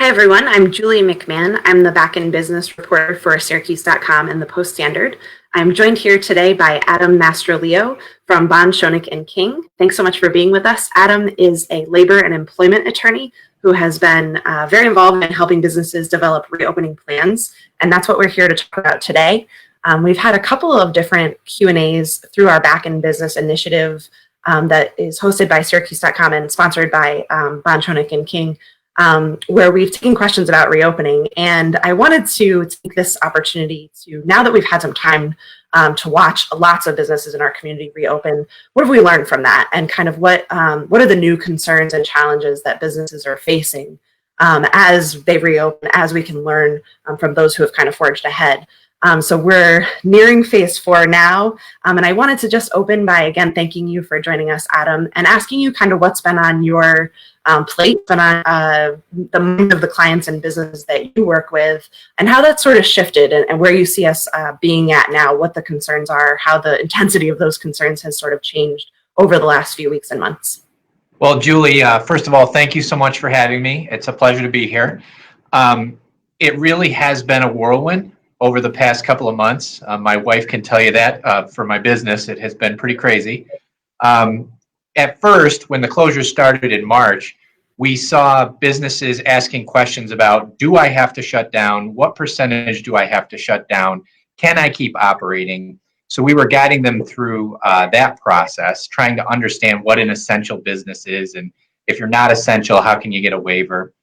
everyone, I'm Julie McMahon. I'm the back-end business reporter for Syracuse.com and the Post-Standard. I'm joined here today by Adam Mastroleo from Schoeneck King. Thanks so much for being with us. Adam is a labor and employment attorney who has been very involved in helping businesses develop reopening plans, and that's what we're here to talk about today. We've had a couple of different Q&As through our back-end business initiative that is hosted by Syracuse.com and sponsored by Schoeneck King, where we've taken questions about reopening. And I wanted to take this opportunity to, now that we've had some time to watch lots of businesses in our community reopen, what have we learned from that? And kind of what are the new concerns and challenges that businesses are facing as they reopen, as we can learn from those who have kind of forged ahead. So we're nearing phase 4 now. And I wanted to just open by, again, thanking you for joining us, Adam, and asking you kind of what's been on your plate, been on the mind of the clients and businesses that you work with, and how that's sort of shifted and where you see us being at now, what the concerns are, how the intensity of those concerns has sort of changed over the last few weeks and months. Well, Julie, first of all, thank you so much for having me. It's a pleasure to be here. It really has been a whirlwind over the past couple of months. My wife can tell you that for my business, it has been pretty crazy. At first, when the closures started in March, we saw businesses asking questions about, do I have to shut down? What percentage do I have to shut down? Can I keep operating? So we were guiding them through that process, trying to understand what an essential business is. And if you're not essential, how can you get a waiver?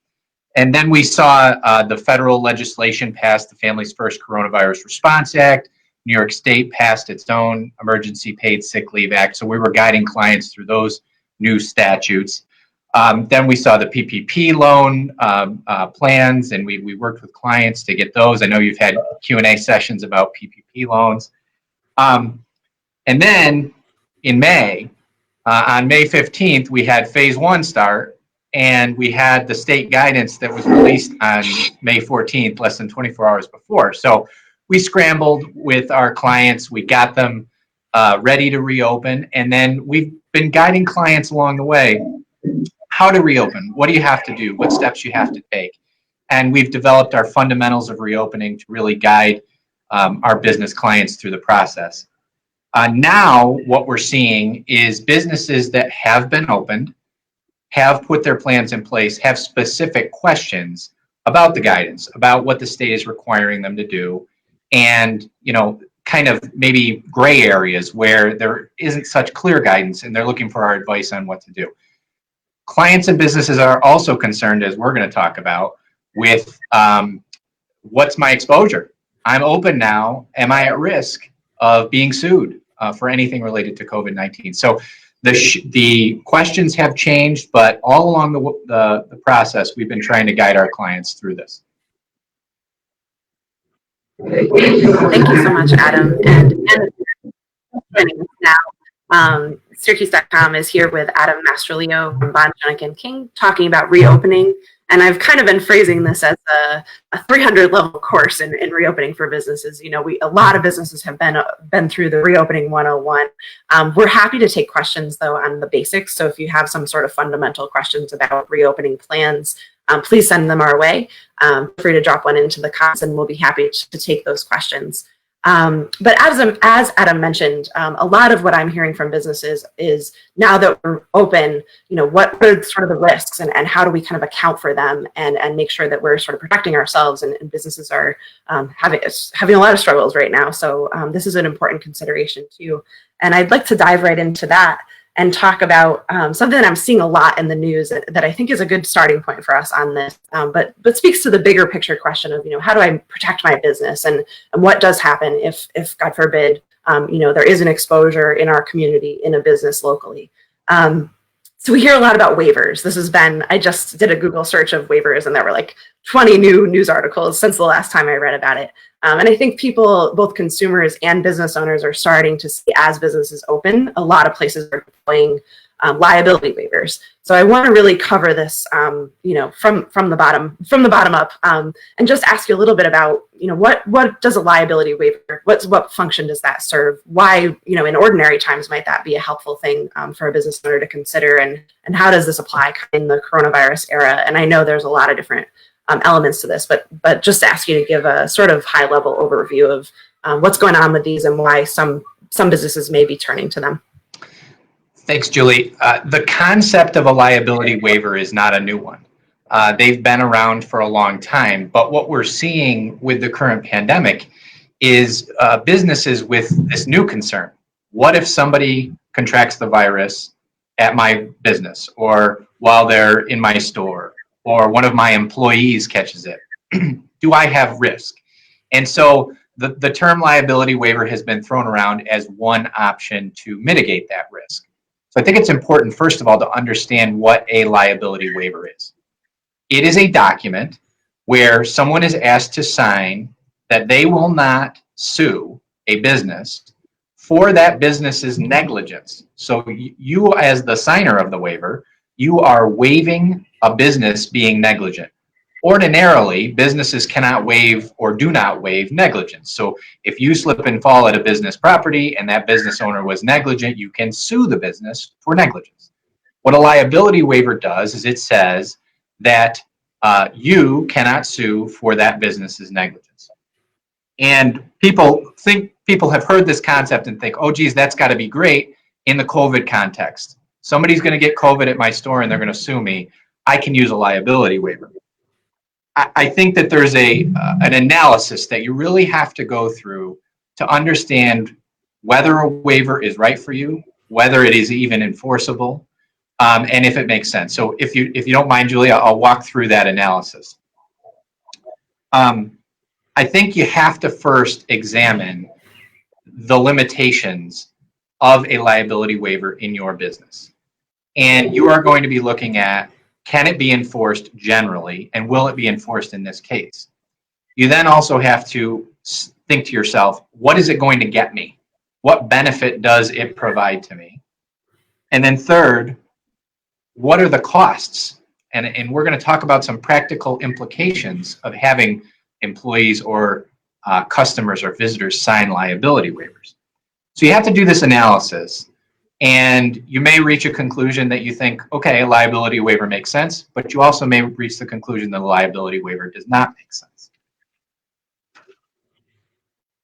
And then we saw the federal legislation pass the Families First Coronavirus Response Act. New York State passed its own Emergency Paid Sick Leave Act. So we were guiding clients through those new statutes. Then we saw the PPP loan plans, and we worked with clients to get those. I know you've had Q&A sessions about PPP loans. And then in May, on May 15th, we had phase 1 start. And we had the state guidance that was released on May 14th, less than 24 hours before. So we scrambled with our clients. We got them ready to reopen. And then we've been guiding clients along the way, how to reopen, what do you have to do, what steps you have to take. And we've developed our fundamentals of reopening to really guide our business clients through the process. Now what we're seeing is businesses that have been opened, have put their plans in place, have specific questions about the guidance, about what the state is requiring them to do, and, you know, kind of maybe gray areas where there isn't such clear guidance and they're looking for our advice on what to do. Clients and businesses are also concerned, as we're going to talk about, with what's my exposure? I'm open now. Am I at risk of being sued for anything related to COVID-19? So the questions have changed, but all along the process, we've been trying to guide our clients through this. Thank you so much, Adam. And now, Syracuse.com is here with Adam Mastroleo from Schoeneck King talking about reopening. And I've kind of been phrasing this as a 300-level course in reopening for businesses. You know, a lot of businesses have been through the Reopening 101. We're happy to take questions, though, on the basics. So if you have some sort of fundamental questions about reopening plans, please send them our way. Feel free to drop one into the comments, and we'll be happy to take those questions. But as Adam mentioned, a lot of what I'm hearing from businesses is, now that we're open, you know, what are sort of the risks and how do we kind of account for them and make sure that we're sort of protecting ourselves, and businesses are having a lot of struggles right now. So this is an important consideration too. And I'd like to dive right into that and talk about something that I'm seeing a lot in the news that I think is a good starting point for us on this, but speaks to the bigger picture question of, you know, how do I protect my business, and what does happen if God forbid, you know, there is an exposure in our community in a business locally. So we hear a lot about waivers. This has been, I just did a Google search of waivers, and there were like 20 new news articles since the last time I read about it. And I think people, both consumers and business owners, are starting to see, as businesses open, a lot of places are deploying liability waivers. So I want to really cover this, you know, from the bottom up, and just ask you a little bit about, you know, what does a liability waiver, what function does that serve? Why, you know, in ordinary times might that be a helpful thing for a business owner to consider, and how does this apply in the coronavirus era? And I know there's a lot of different elements to this, but just ask you to give a sort of high level overview of what's going on with these and why some businesses may be turning to them. Thanks, Julie. The concept of a liability waiver is not a new one. They've been around for a long time, but what we're seeing with the current pandemic is businesses with this new concern. What if somebody contracts the virus at my business, or while they're in my store, or one of my employees catches it? Do I have risk? And so the term liability waiver has been thrown around as one option to mitigate that risk. So I think it's important, first of all, to understand what a liability waiver is. It is a document where someone is asked to sign that they will not sue a business for that business's negligence. So you, as the signer of the waiver, you are waiving a business being negligent. Ordinarily, businesses cannot waive or do not waive negligence. So if you slip and fall at a business property and that business owner was negligent, you can sue the business for negligence. What a liability waiver does is it says that you cannot sue for that business's negligence. And people have heard this concept and think, oh, geez, that's got to be great in the COVID context. Somebody's going to get COVID at my store and they're going to sue me. I can use a liability waiver. I think that there's an analysis that you really have to go through to understand whether a waiver is right for you, whether it is even enforceable, and if it makes sense. So if you don't mind, Julia, I'll walk through that analysis. I think you have to first examine the limitations of a liability waiver in your business. And you are going to be looking at, can it be enforced generally, and will it be enforced in this case? You then also have to think to yourself, what is it going to get me? What benefit does it provide to me? And then third, what are the costs? And we're going to talk about some practical implications of having employees or customers or visitors sign liability waivers. So you have to do this analysis, and you may reach a conclusion that you think, okay, a liability waiver makes sense, but you also may reach the conclusion that a liability waiver does not make sense.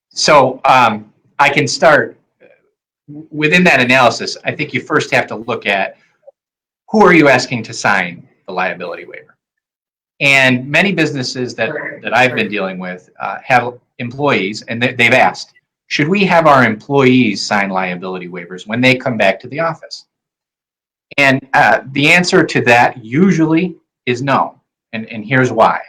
So I can start within that analysis. I think you first have to look at, who are you asking to sign the liability waiver? And many businesses that I've been dealing with have employees, and they've asked, should we have our employees sign liability waivers when they come back to the office? And the answer to that usually is no. And here's why.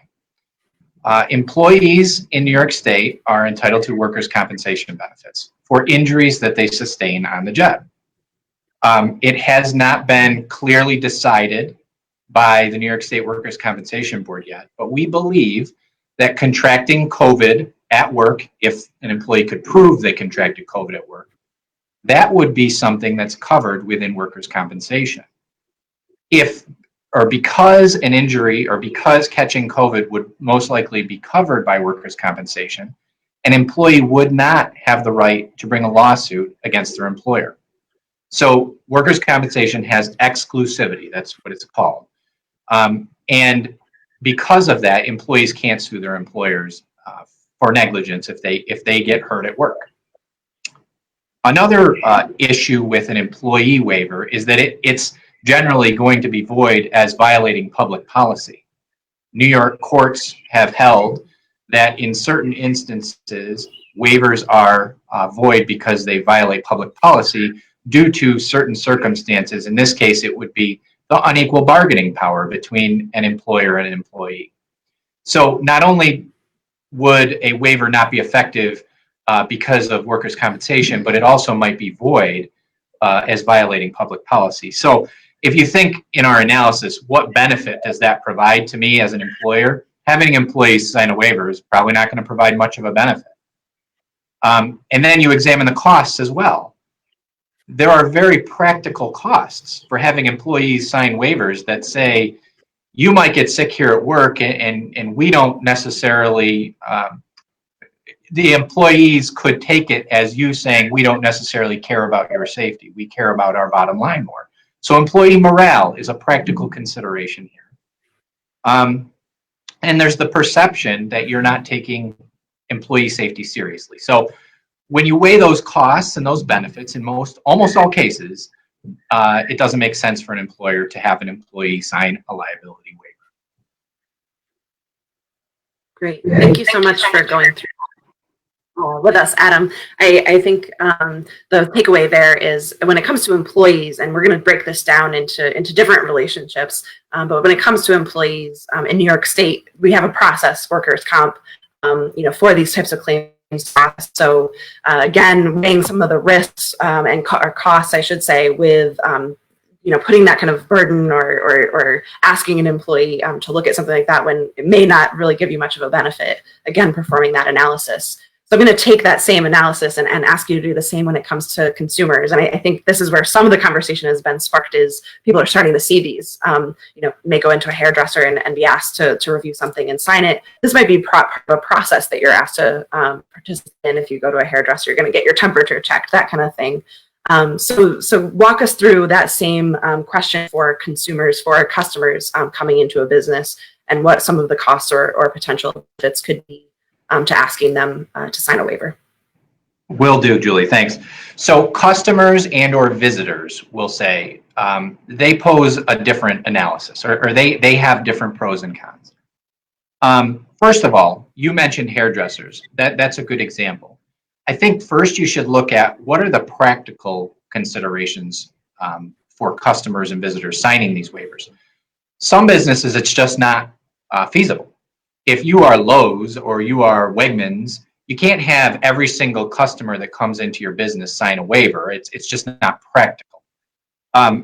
Employees in New York State are entitled to workers' compensation benefits for injuries that they sustain on the job. It has not been clearly decided by the New York State Workers' Compensation Board yet, but we believe that contracting COVID at work, if an employee could prove they contracted COVID at work, that would be something that's covered within workers' compensation. If, or because an injury or because catching COVID would most likely be covered by workers' compensation, an employee would not have the right to bring a lawsuit against their employer. So workers' compensation has exclusivity, that's what it's called. And because of that, employees can't sue their employers for negligence if they get hurt at work. Another issue with an employee waiver is that it's generally going to be void as violating public policy. New York courts have held that in certain instances, waivers are void because they violate public policy due to certain circumstances. In this case, it would be the unequal bargaining power between an employer and an employee. So not only would a waiver not be effective because of workers' compensation, but it also might be void as violating public policy. So if you think in our analysis, what benefit does that provide to me as an employer? Having employees sign a waiver is probably not going to provide much of a benefit. And then you examine the costs as well. There are very practical costs for having employees sign waivers that say, you might get sick here at work, and we don't necessarily, the employees could take it as you saying, we don't necessarily care about your safety. We care about our bottom line more. So employee morale is a practical consideration here. And and there's the perception that you're not taking employee safety seriously. So when you weigh those costs and those benefits, in almost all cases, it doesn't make sense for an employer to have an employee sign a liability waiver. Great. Thank you so much for going through with us, Adam. I think the takeaway there is when it comes to employees, and we're going to break this down into different relationships, but when it comes to employees in New York State, we have a process, workers' comp, for these types of claims. So again, weighing some of the risks and costs, I should say, with putting that kind of burden or asking an employee to look at something like that when it may not really give you much of a benefit. Again, performing that analysis. So I'm going to take that same analysis and ask you to do the same when it comes to consumers. And I think this is where some of the conversation has been sparked is people are starting to see these, may go into a hairdresser and be asked to review something and sign it. This might be part of a process that you're asked to participate in. If you go to a hairdresser, you're going to get your temperature checked, that kind of thing. So walk us through that same question for consumers, for our customers coming into a business, and what some of the costs or potential benefits could be to asking them to sign a waiver. Will do, Julie, thanks. So customers and or visitors will say they pose a different analysis, or they have different pros and cons. First of all, you mentioned hairdressers. That's a good example. I think first you should look at what are the practical considerations for customers and visitors signing these waivers. Some businesses, it's just not feasible. If you are Lowe's or you are Wegmans, you can't have every single customer that comes into your business sign a waiver. It's just not practical.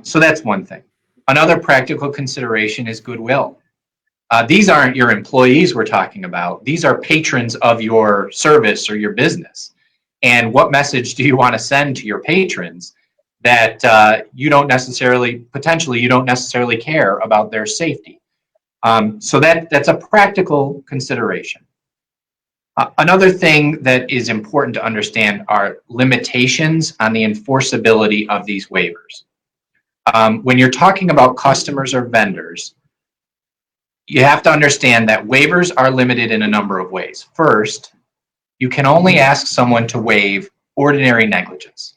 So that's one thing. Another practical consideration is goodwill. These aren't your employees we're talking about. These are patrons of your service or your business. And what message do you want to send to your patrons that potentially you don't necessarily care about their safety? So that's a practical consideration. Another thing that is important to understand are limitations on the enforceability of these waivers. When you're talking about customers or vendors, you have to understand that waivers are limited in a number of ways. First, you can only ask someone to waive ordinary negligence.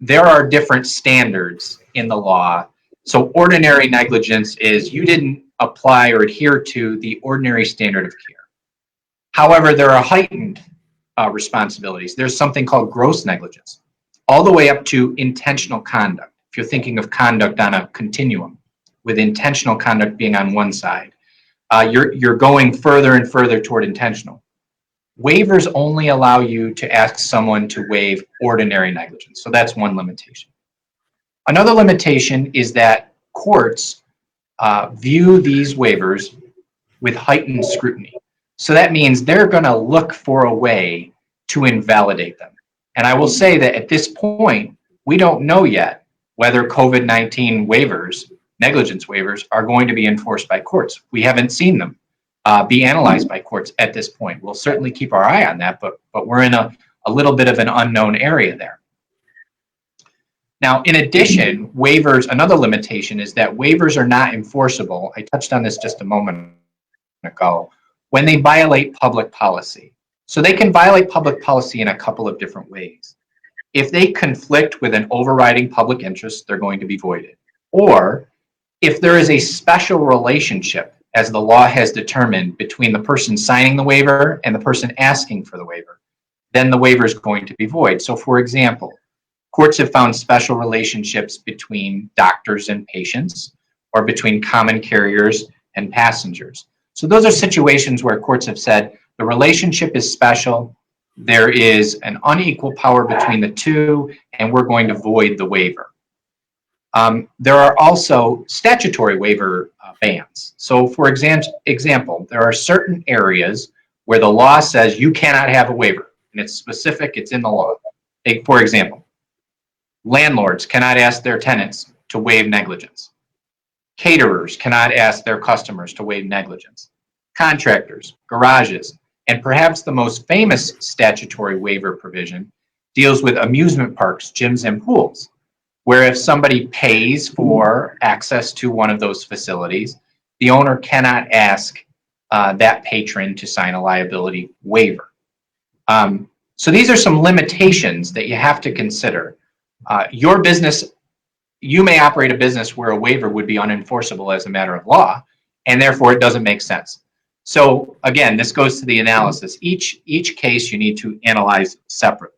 There are different standards in the law. So ordinary negligence is you didn't apply or adhere to the ordinary standard of care. However, there are heightened responsibilities. There's something called gross negligence, all the way up to intentional conduct. If you're thinking of conduct on a continuum, with intentional conduct being on one side, you're going further and further toward intentional. Waivers only allow you to ask someone to waive ordinary negligence. So that's one limitation. Another limitation is that courts view these waivers with heightened scrutiny. So that means they're going to look for a way to invalidate them. And I will say that at this point, we don't know yet whether COVID-19 waivers, negligence waivers, are going to be enforced by courts. We haven't seen them be analyzed by courts at this point. We'll certainly keep our eye on that, but we're in a little bit of an unknown area there. Now, in addition, waivers, another limitation is that waivers are not enforceable. I touched on this just a moment ago, when they violate public policy. So they can violate public policy in a couple of different ways. If they conflict with an overriding public interest, they're going to be voided. Or if there is a special relationship, as the law has determined, between the person signing the waiver and the person asking for the waiver, then the waiver is going to be void. So for example, courts have found special relationships between doctors and patients, or between common carriers and passengers. So those are situations where courts have said the relationship is special, there is an unequal power between the two, and we're going to void the waiver. There are also statutory waiver bans. So for example, there are certain areas where the law says you cannot have a waiver, and it's specific, it's in the law. For example, landlords cannot ask their tenants to waive negligence. Caterers cannot ask their customers to waive negligence. Contractors, garages, and perhaps the most famous statutory waiver provision deals with amusement parks, gyms, and pools, where if somebody pays for access to one of those facilities, the owner cannot ask that patron to sign a liability waiver. So these are some limitations that you have to consider. Your business, you may operate a business where a waiver would be unenforceable as a matter of law, and therefore it doesn't make sense. So again, this goes to the analysis. Each case you need to analyze separately.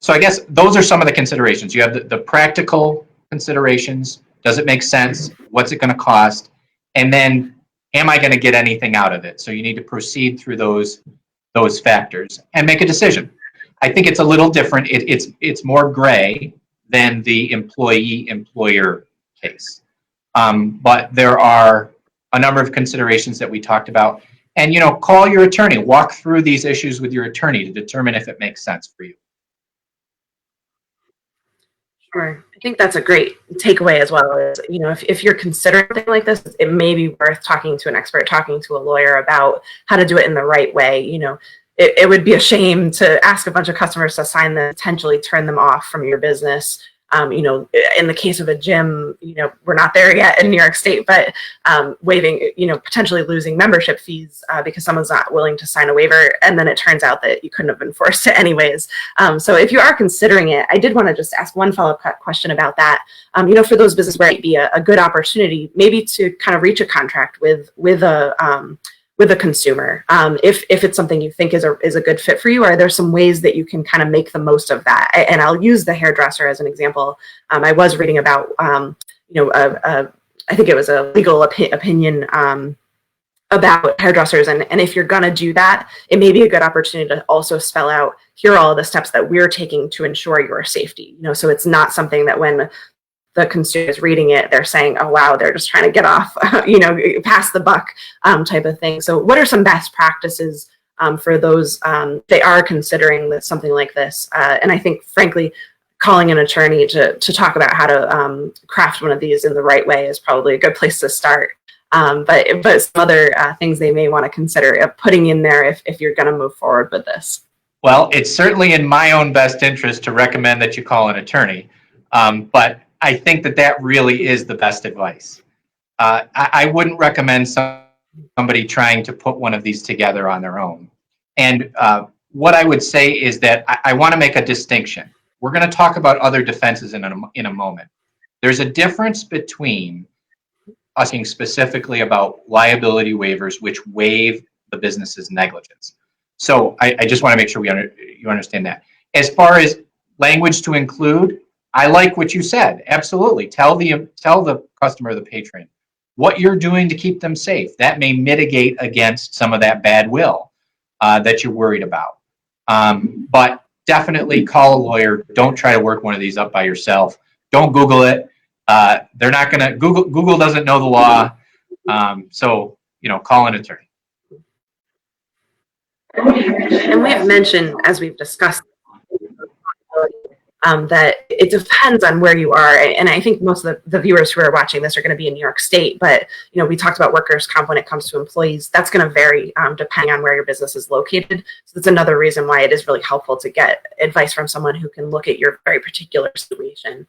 So I guess those are some of the considerations. You have the practical considerations. Does it make sense? What's it going to cost? And then, am I going to get anything out of it? So you need to proceed through those factors and make a decision. I think it's a little different. It's more gray than the employee-employer case. But there are a number of considerations that we talked about. And, call your attorney. Walk through these issues with your attorney to determine if it makes sense for you. Sure. I think that's a great takeaway as well. Is, if you're considering something like this, it may be worth talking to an expert, talking to a lawyer about how to do it in the right way. It would be a shame to ask a bunch of customers to sign them, potentially turn them off from your business. In the case of a gym, we're not there yet in New York State, but waiving, potentially losing membership fees because someone's not willing to sign a waiver, and then it turns out that you couldn't have enforced it anyways. So if you are considering it, I did want to just ask one follow-up question about that. For those businesses where it might be a good opportunity, maybe to kind of reach a contract with a consumer. If it's something you think is a good fit for you, are there some ways that you can kind of make the most of that? And I'll use the hairdresser as an example. I was reading about, I think it was a legal opinion about hairdressers. And if you're going to do that, it may be a good opportunity to also spell out, here are all the steps that we're taking to ensure your safety. So it's not something that when the consumer is reading it, they're saying, oh, wow, they're just trying to get off, pass the buck type of thing. So what are some best practices for those they are considering something like this? And I think, frankly, calling an attorney to talk about how to craft one of these in the right way is probably a good place to start. But some other things they may want to consider putting in there if you're going to move forward with this. Well, it's certainly in my own best interest to recommend that you call an attorney. But I think that really is the best advice. I wouldn't recommend somebody trying to put one of these together on their own. And what I would say is that I want to make a distinction. We're going to talk about other defenses in a moment. There's a difference between us being specifically about liability waivers, which waive the business's negligence. So I just want to make sure you understand that. As far as language to include, I like what you said. Absolutely. Tell the customer, the patron, what you're doing to keep them safe. That may mitigate against some of that bad will that you're worried about. But definitely call a lawyer. Don't try to work one of these up by yourself. Don't Google it. They're not going to, Google doesn't know the law. So, call an attorney. And we've mentioned, as we've discussed, that it depends on where you are. And I think most of the viewers who are watching this are going to be in New York State, but we talked about workers' comp when it comes to employees. That's going to vary depending on where your business is located. So that's another reason why it is really helpful to get advice from someone who can look at your very particular situation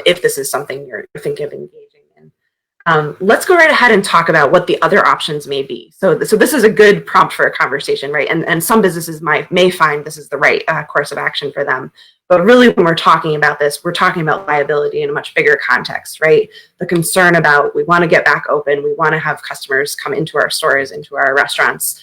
if this is something you're thinking of engaging in. Let's go right ahead and talk about what the other options may be. So this is a good prompt for a conversation, right? And some businesses may find this is the right course of action for them. But really, when we're talking about this, we're talking about liability in a much bigger context, right? The concern about we want to get back open, we want to have customers come into our stores, into our restaurants,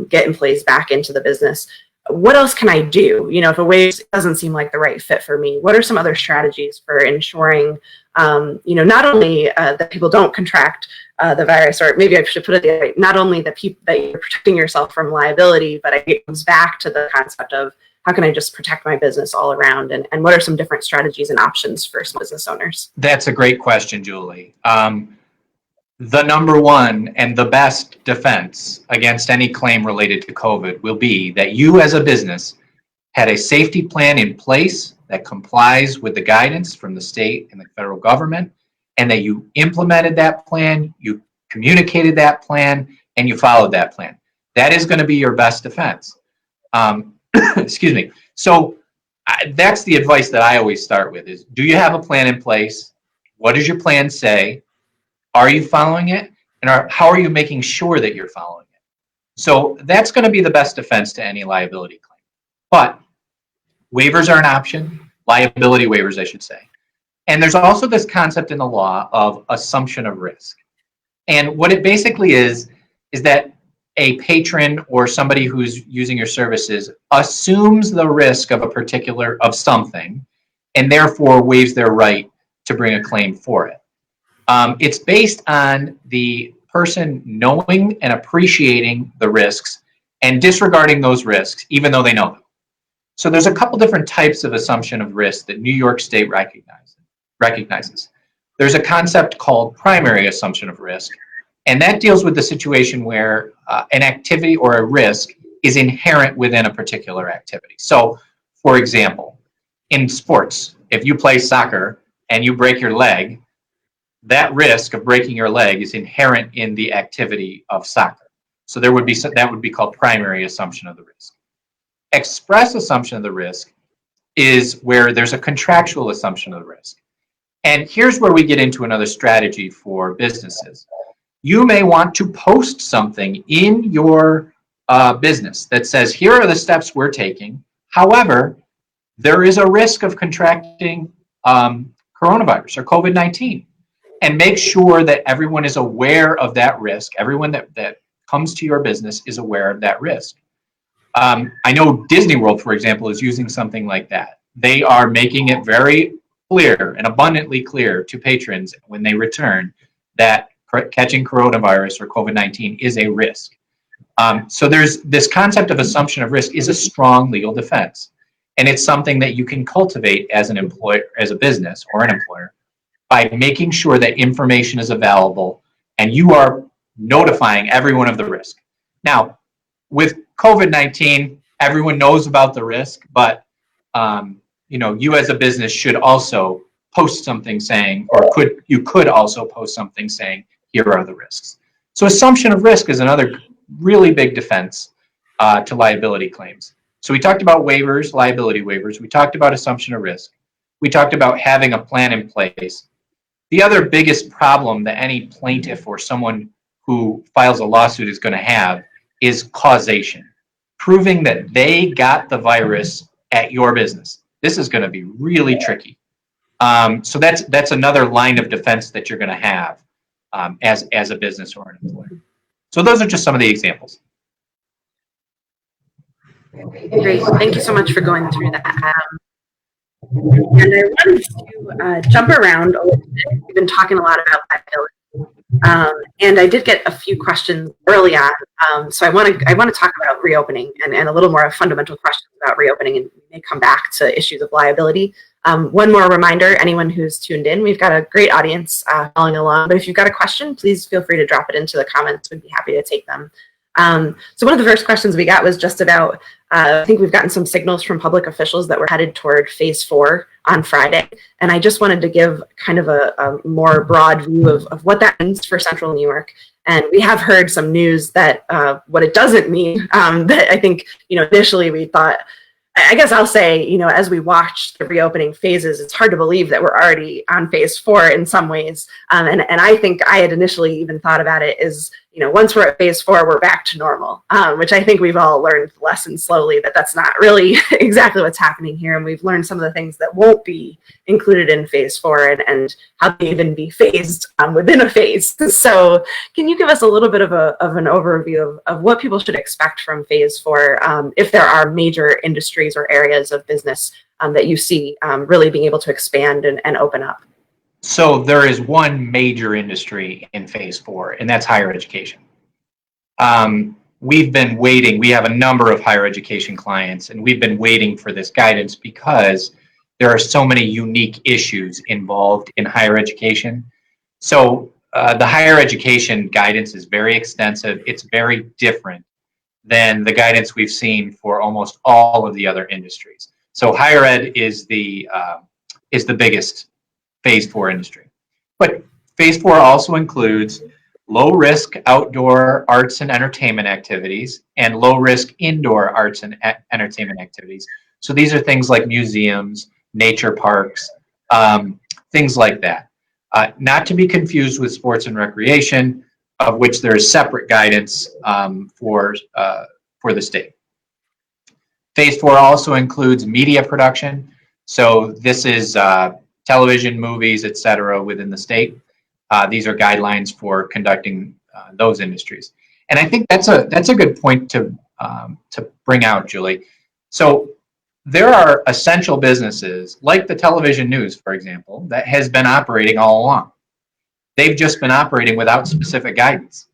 get employees back into the business. What else can I do? If a waiver doesn't seem like the right fit for me, what are some other strategies for ensuring, not only that people don't contract the virus, or maybe I should put it the other way, not only that you're protecting yourself from liability, but it comes back to the concept of how can I just protect my business all around, and what are some different strategies and options for some business owners? That's a great question, Julie. The number one and the best defense against any claim related to COVID will be that you as a business had a safety plan in place that complies with the guidance from the state and the federal government, and that you implemented that plan, you communicated that plan, and you followed that plan. That is going to be your best defense. Excuse me. So that's the advice that I always start with is, do you have a plan in place? What does your plan say? Are you following it? And how are you making sure that you're following it? So that's going to be the best defense to any liability claim. But waivers are an option, liability waivers, I should say. And there's also this concept in the law of assumption of risk. And what it basically is that a patron or somebody who's using your services assumes the risk of of something, and therefore waives their right to bring a claim for it. It's based on the person knowing and appreciating the risks and disregarding those risks, even though they know them. So there's a couple different types of assumption of risk that New York State recognizes. There's a concept called primary assumption of risk, and that deals with the situation where an activity or a risk is inherent within a particular activity. So, for example, in sports, if you play soccer and you break your leg, that risk of breaking your leg is inherent in the activity of soccer. So that would be called primary assumption of the risk. Express assumption of the risk is where there's a contractual assumption of the risk. And here's where we get into another strategy for businesses. You may want to post something in your business that says, here are the steps we're taking. However, there is a risk of contracting coronavirus or COVID-19. And make sure that everyone is aware of that risk. Everyone that comes to your business is aware of that risk. I know Disney World, for example, is using something like that. They are making it very clear and abundantly clear to patrons when they return that catching coronavirus or COVID-19 is a risk. So there's this concept of assumption of risk is a strong legal defense. And it's something that you can cultivate as an employer, as a business or an employer, by making sure that information is available and you are notifying everyone of the risk. Now, with COVID-19, everyone knows about the risk, but you as a business should also post something saying, or you could also post something saying, here are the risks. So assumption of risk is another really big defense to liability claims. So we talked about waivers, liability waivers. We talked about assumption of risk. We talked about having a plan in place. The other biggest problem that any plaintiff or someone who files a lawsuit is going to have is causation, proving that they got the virus at your business. This is going to be really tricky. So that's another line of defense that you're going to have as a business or an employer. So those are just some of the examples. Great. Thank you so much for going through that, Adam. And I wanted to jump around a little bit. We've been talking a lot about liability, and I did get a few questions early on. So I want to talk about reopening and a little more fundamental questions about reopening, and we may come back to issues of liability. One more reminder: anyone who's tuned in, we've got a great audience following along. But if you've got a question, please feel free to drop it into the comments. We'd be happy to take them. So one of the first questions we got was just about, I think we've gotten some signals from public officials that we're headed toward phase 4 on Friday. And I just wanted to give kind of a more broad view of what that means for Central New York. And we have heard some news that what it doesn't mean, that I think, initially we thought, I guess I'll say, as we watched the reopening phases, it's hard to believe that we're already on phase 4 in some ways. And I think I had initially even thought about it as, once we're at phase 4, we're back to normal, which I think we've all learned the lesson slowly that that's not really exactly what's happening here. And we've learned some of the things that won't be included in phase 4 and how they even be phased within a phase. So can you give us a little bit of an overview of what people should expect from phase 4 if there are major industries or areas of business that you see really being able to expand and open up? So there is one major industry in phase 4, and that's higher education. We've been waiting. We have a number of higher education clients, and we've been waiting for this guidance because there are so many unique issues involved in higher education. So the higher education guidance is very extensive. It's very different than the guidance we've seen for almost all of the other industries. So higher ed is the biggest phase 4 industry. But phase 4 also includes low risk outdoor arts and entertainment activities and low risk indoor arts and entertainment activities. So these are things like museums, nature parks, things like that. Not to be confused with sports and recreation. of which there is separate guidance for the state. Phase 4 also includes media production. So this is television, movies, etc. within the state. These are guidelines for conducting those industries. And I think that's a good point to bring out, Julie. So there are essential businesses like the television news, for example, that has been operating all along. They've just been operating without specific guidance.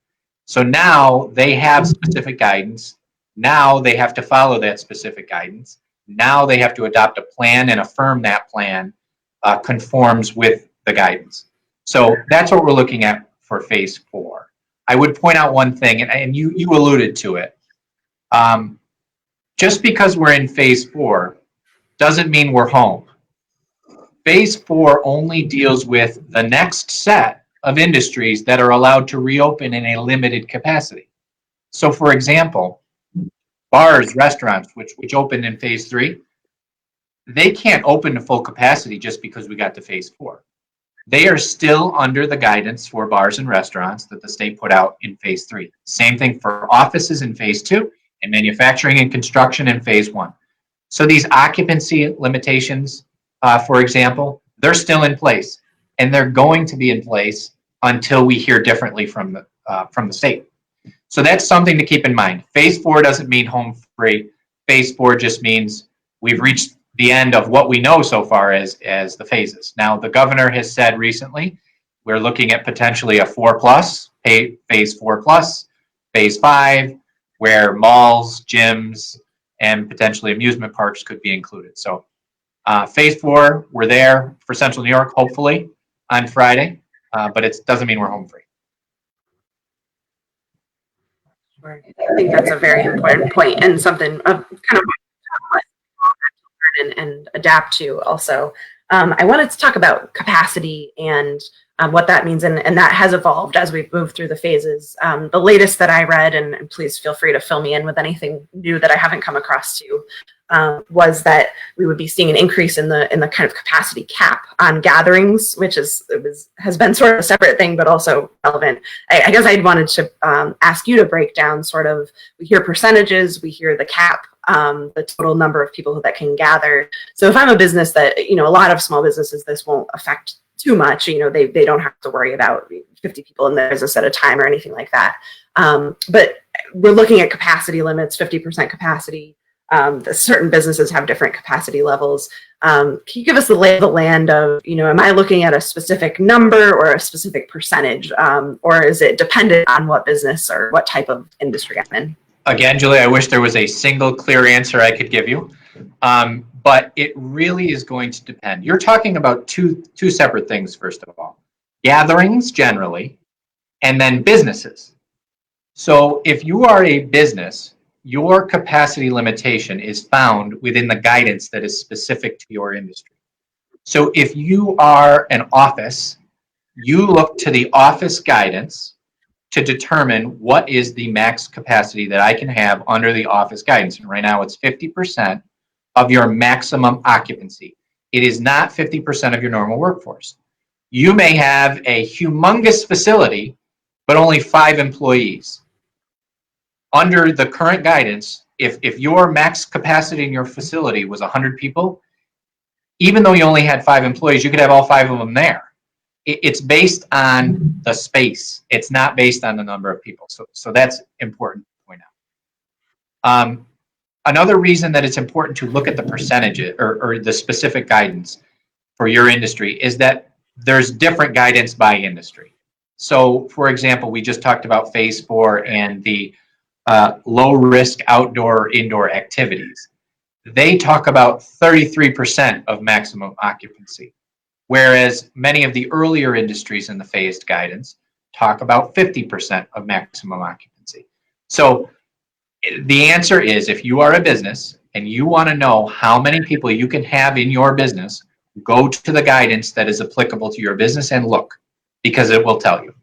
So now they have specific guidance. Now they have to follow that specific guidance. Now they have to adopt a plan and affirm that plan conforms with the guidance. So that's what we're looking at for phase 4. I would point out one thing, and you alluded to it. Just because we're in phase 4 doesn't mean we're home. Phase 4 only deals with the next set of industries that are allowed to reopen in a limited capacity. So for example, bars, restaurants, which opened in phase 3, they can't open to full capacity just because we got to phase 4. They are still under the guidance for bars and restaurants that the state put out in phase 3. Same thing for offices in phase 2 and manufacturing and construction in phase 1. So these occupancy limitations, for example, they're still in place, and they're going to be in place until we hear differently from the state. So that's something to keep in mind. Phase 4 doesn't mean home free. Phase 4 just means we've reached the end of what we know so far as the phases. Now, the governor has said recently, we're looking at potentially a 4+, phase 4+, phase 5, where malls, gyms, and potentially amusement parks could be included. So phase 4, we're there for Central New York, hopefully, on Friday, but it doesn't mean we're home free. I think that's a very important point and something of kind of and adapt to also. I wanted to talk about capacity and what that means, and that has evolved as we've moved through the phases. The latest that I read, and please feel free to fill me in with anything new that I haven't come across to, was that we would be seeing an increase in the kind of capacity cap on gatherings, which has been sort of a separate thing, but also relevant. I guess I wanted to ask you to break down sort of, we hear percentages, we hear the cap, the total number of people that can gather. So if I'm a business that, a lot of small businesses, this won't affect too much, they don't have to worry about 50 people in their business at a time or anything like that. But we're looking at capacity limits, 50% capacity. Certain businesses have different capacity levels. Can you give us the lay of the land of, am I looking at a specific number or a specific percentage, or is it dependent on what business or what type of industry I'm in? Again, Julie, I wish there was a single clear answer I could give you, but it really is going to depend. You're talking about two separate things, first of all. Gatherings, generally, and then businesses. So if you are a business, your capacity limitation is found within the guidance that is specific to your industry. So if you are an office, you look to the office guidance to determine what is the max capacity that I can have under the office guidance. And right now it's 50% of your maximum occupancy. It is not 50% of your normal workforce. You may have a humongous facility, but only 5 employees. Under the current guidance, if your max capacity in your facility was 100 people, even though you only had 5 employees, you could have all 5 of them there. It's based on the space. It's not based on the number of people. So that's important to point out. Another reason that it's important to look at the percentages or the specific guidance for your industry is that there's different guidance by industry. So, for example, we just talked about phase 4 and the low-risk outdoor-indoor activities. They talk about 33% of maximum occupancy, whereas many of the earlier industries in the phased guidance talk about 50% of maximum occupancy. So the answer is, if you are a business and you want to know how many people you can have in your business, go to the guidance that is applicable to your business and look, because it will tell you.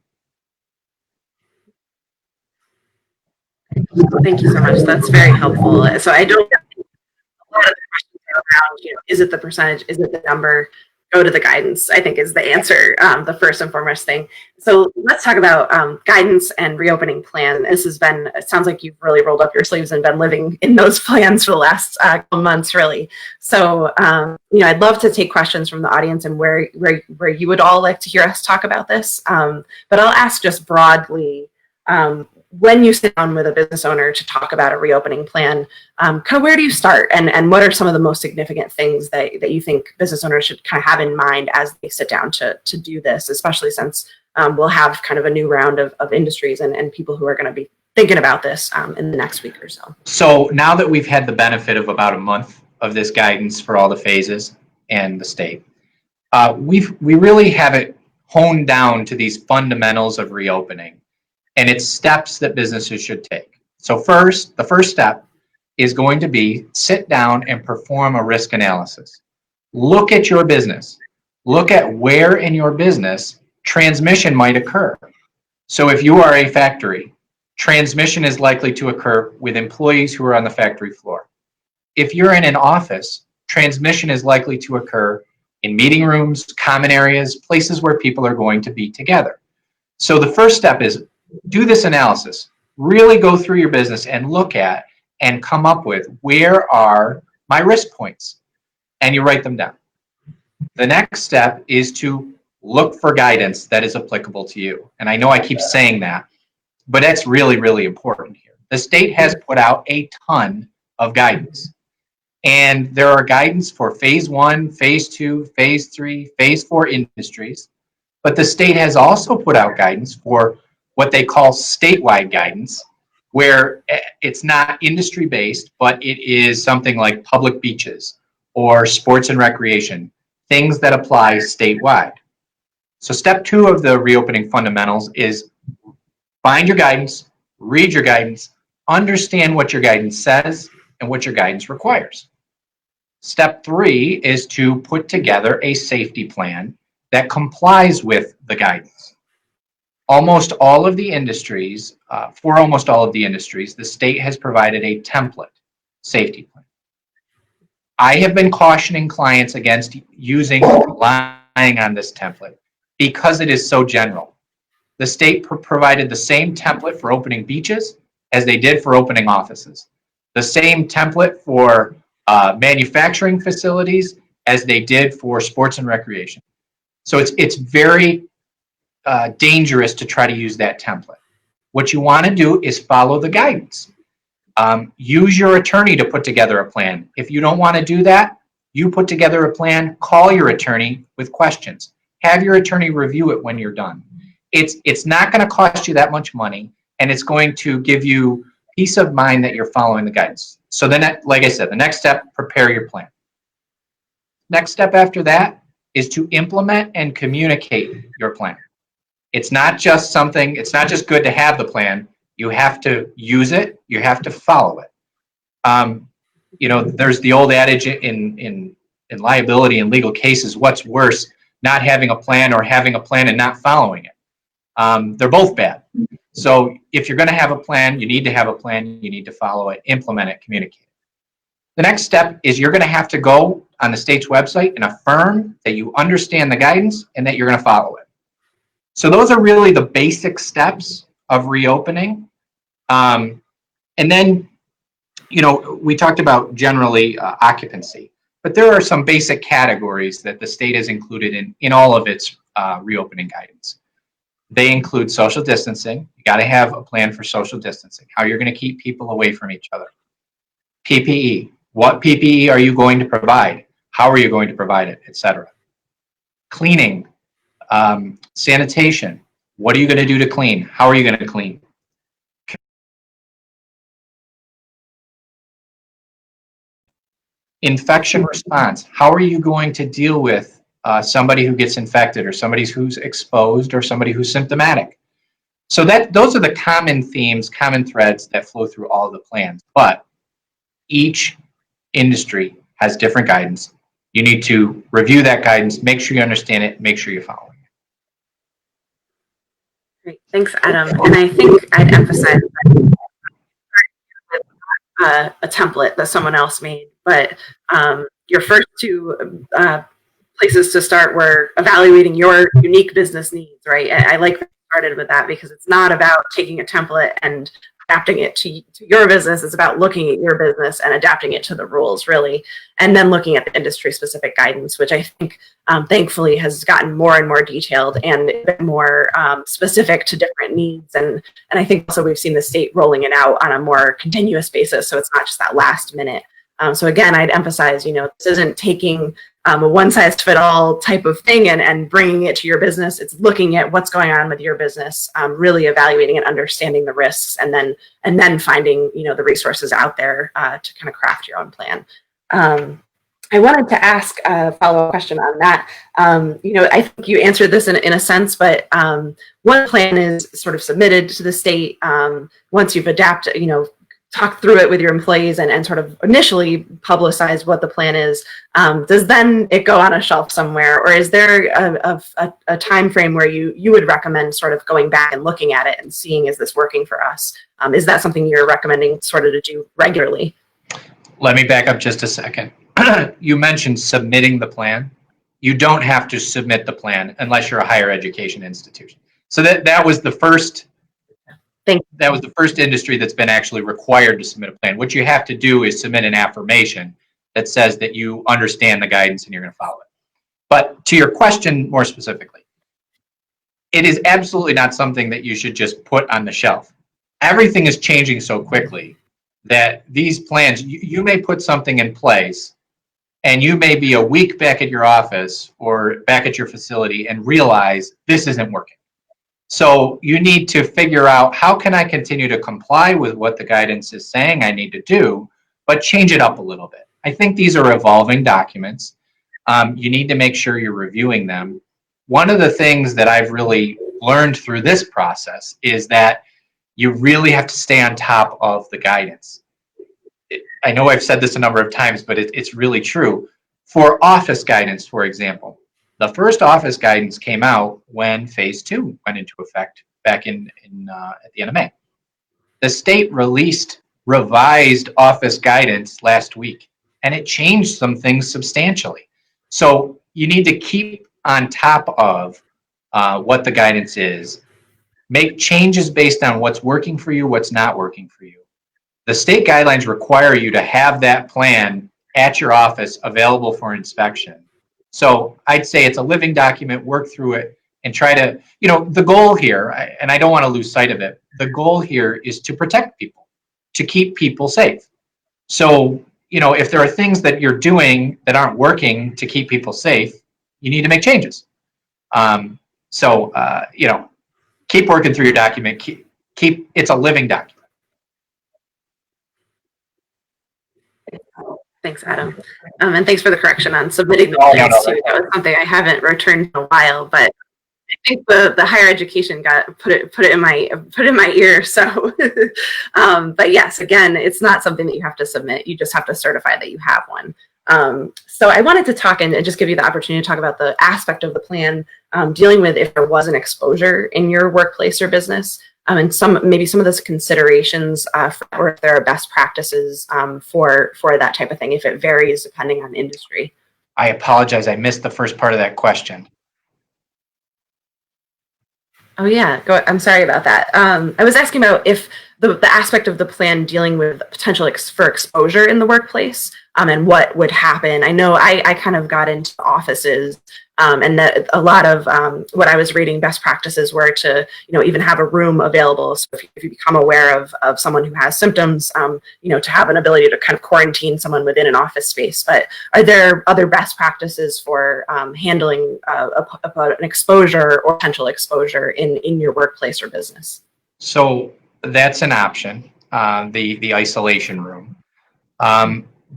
Thank you so much. That's very helpful. So I don't, a lot of the questions are around, is it the percentage? Is it the number? go to the guidance, I think, is the answer, the first and foremost thing. So let's talk about guidance and reopening plan. This has been, it sounds like you've really rolled up your sleeves and been living in those plans for the last couple months, really. So, I'd love to take questions from the audience and where you would all like to hear us talk about this. But I'll ask just broadly, when you sit down with a business owner to talk about a reopening plan, kind of where do you start, and what are some of the most significant things that you think business owners should kind of have in mind as they sit down to do this, especially since we'll have kind of a new round of industries and people who are going to be thinking about this in the next week or so. So now that we've had the benefit of about a month of this guidance for all the phases and the state, we really have it honed down to these fundamentals of reopening. And it's steps that businesses should take. So the first step is going to be sit down and perform a risk analysis. Look at your business. Look at where in your business transmission might occur. So if you are a factory, transmission is likely to occur with employees who are on the factory floor. If you're in an office, transmission is likely to occur in meeting rooms, common areas, places where people are going to be together. So the first step is do this analysis. Really go through your business and look at and come up with, where are my risk points? And you write them down. The next step is to look for guidance that is applicable to you. And I know I keep saying that, but that's really, really important here. The state has put out a ton of guidance. And there are guidance for phase 1, phase 2, phase 3, phase 4 industries. But the state has also put out guidance for what they call statewide guidance, where it's not industry-based, but it is something like public beaches or sports and recreation, things that apply statewide. So step 2 of the reopening fundamentals is find your guidance, read your guidance, understand what your guidance says and what your guidance requires. Step 3 is to put together a safety plan that complies with the guidance. Almost all of the industries, for almost all of the industries, the state has provided a template safety plan. I have been cautioning clients against relying on this template because it is so general. The state provided the same template for opening beaches as they did for opening offices. The same template for manufacturing facilities as they did for sports and recreation. So it's very dangerous to try to use that template. What you want to do is follow the guidance. Use your attorney to put together a plan. If you don't want to do that, you put together a plan, call your attorney with questions. Have your attorney review it when you're done. It's not going to cost you that much money, and it's going to give you peace of mind that you're following the guidance. So then, like I said, the next step, prepare your plan. Next step after that is to implement and communicate your plan. It's not just good to have the plan. You have to use it. You have to follow it. There's the old adage in liability and legal cases, what's worse, not having a plan or having a plan and not following it? They're both bad. So if you're going to have a plan, you need to have a plan. You need to follow it, implement it, communicate it. The next step is you're going to have to go on the state's website and affirm that you understand the guidance and that you're going to follow it. So those are really the basic steps of reopening. And then, we talked about generally occupancy, but there are some basic categories that the state has included in all of its reopening guidance. They include social distancing. You got to have a plan for social distancing, how you're going to keep people away from each other. PPE, what PPE are you going to provide? How are you going to provide it, etc. Cleaning, sanitation, what are you going to do to clean? How are you going to clean? Infection response, how are you going to deal with somebody who gets infected or somebody who's exposed or somebody who's symptomatic? So those are the common themes, common threads that flow through all of the plans, but each industry has different guidance. You need to review that guidance, make sure you understand it, make sure you follow it. Great, thanks, Adam. And I think I'd emphasize that a template that someone else made, but your first 2 places to start were evaluating your unique business needs, right? And I like that you started with that because it's not about taking a template and adapting it to your business. It's about looking at your business and adapting it to the rules, really, and then looking at the industry-specific guidance, which I think, thankfully, has gotten more and more detailed and more specific to different needs. And I think also we've seen the state rolling it out on a more continuous basis, so it's not just that last minute. So again, I'd emphasize, this isn't taking a one-size-fit-all type of thing and bringing it to your business. It's looking at what's going on with your business, really evaluating and understanding the risks, and then finding the resources out there to kind of craft your own plan. I wanted to ask a follow-up question on that. I think you answered this in a sense, but one plan is sort of submitted to the state once you've adapted, talk through it with your employees and sort of initially publicize what the plan is. Does then it go on a shelf somewhere, or is there a time frame where you would recommend sort of going back and looking at it and seeing, is this working for us? Is that something you're recommending sort of to do regularly? Let me back up just a second. You mentioned submitting the plan. You don't have to submit the plan unless you're a higher education institution. So that was the first. That was the first industry that's been actually required to submit a plan. What you have to do is submit an affirmation that says that you understand the guidance and you're going to follow it. But to your question more specifically, it is absolutely not something that you should just put on the shelf. Everything is changing so quickly that these plans, you may put something in place and you may be a week back at your office or back at your facility and realize this isn't working. So you need to figure out, how can I continue to comply with what the guidance is saying I need to do, but change it up a little bit. I think these are evolving documents. You need to make sure you're reviewing them. One of the things that I've really learned through this process is that you really have to stay on top of the guidance. I know I've said this a number of times, but it's really true. For office guidance, for example, the first office guidance came out when phase 2 went into effect back at the end of May. The state released revised office guidance last week, and it changed some things substantially. So you need to keep on top of what the guidance is, make changes based on what's working for you, what's not working for you. The state guidelines require you to have that plan at your office available for inspection. So I'd say it's a living document, work through it and try to, the goal here, and I don't want to lose sight of it, the goal here is to protect people, to keep people safe. So, if there are things that you're doing that aren't working to keep people safe, you need to make changes. Keep working through your document, keep it's a living document. Thanks, Adam. And thanks for the correction on submitting the plans too. That was something I haven't returned in a while, but I think the higher education put it in my ear. So, but yes, again, it's not something that you have to submit. You just have to certify that you have one. So I wanted to talk and just give you the opportunity to talk about the aspect of the plan dealing with if there was an exposure in your workplace or business. And maybe some of those considerations or if there are best practices for that type of thing, if it varies depending on industry. I apologize. I missed the first part of that question. Oh yeah, I'm sorry about that. I was asking about if the aspect of the plan dealing with potential for exposure in the workplace and what would happen. I know I kind of got into offices and that a lot of what I was reading best practices were to, even have a room available. So if you become aware of someone who has symptoms, to have an ability to kind of quarantine someone within an office space. But are there other best practices for handling an exposure or potential exposure in your workplace or business? So that's an option, the isolation room.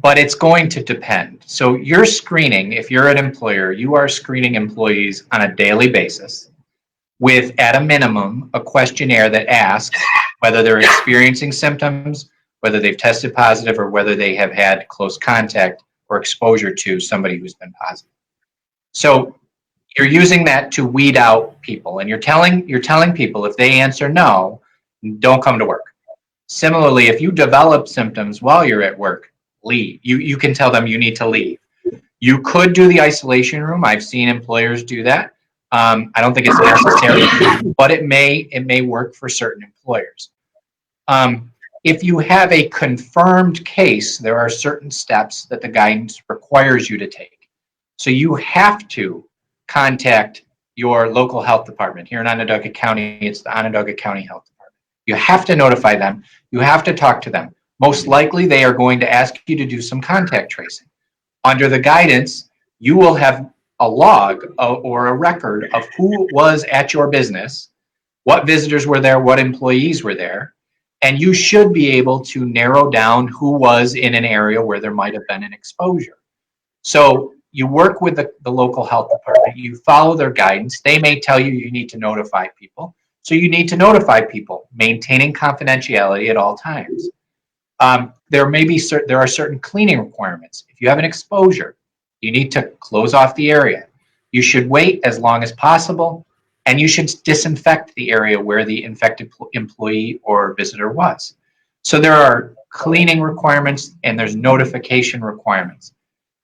But it's going to depend. So you're screening, if you're an employer, you are screening employees on a daily basis with, at a minimum, a questionnaire that asks whether they're experiencing symptoms, whether they've tested positive, or whether they have had close contact or exposure to somebody who's been positive. So you're using that to weed out people, and you're telling people if they answer no, don't come to work. Similarly, if you develop symptoms while you're at work, leave. You can tell them you need to leave. You could do the isolation room. I've seen employers do that. I don't think it's necessary, but it may work for certain employers. If you have a confirmed case, there are certain steps that the guidance requires you to take. So you have to contact your local health department. Here in Onondaga County, it's the Onondaga County Health Department. You have to notify them. You have to talk to them. Most likely, they are going to ask you to do some contact tracing. Under the guidance, you will have a log or a record of who was at your business, what visitors were there, what employees were there, and you should be able to narrow down who was in an area where there might have been an exposure. So you work with the local health department, you follow their guidance. They may tell you you need to notify people. So you need to notify people, maintaining confidentiality at all times. There are certain cleaning requirements. If you have an exposure, you need to close off the area. You should wait as long as possible, and you should disinfect the area where the infected employee or visitor was. So there are cleaning requirements and there's notification requirements.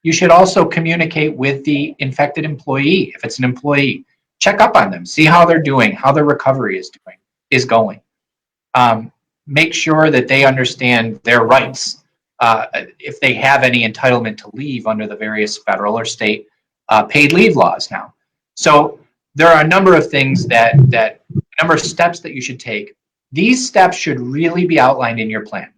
You should also communicate with the infected employee. If it's an employee, check up on them, see how they're doing, how their recovery is going. Make sure that they understand their rights, if they have any entitlement to leave under the various federal or state paid leave laws now. So there are a number of things a number of steps that you should take. These steps should really be outlined in your plan.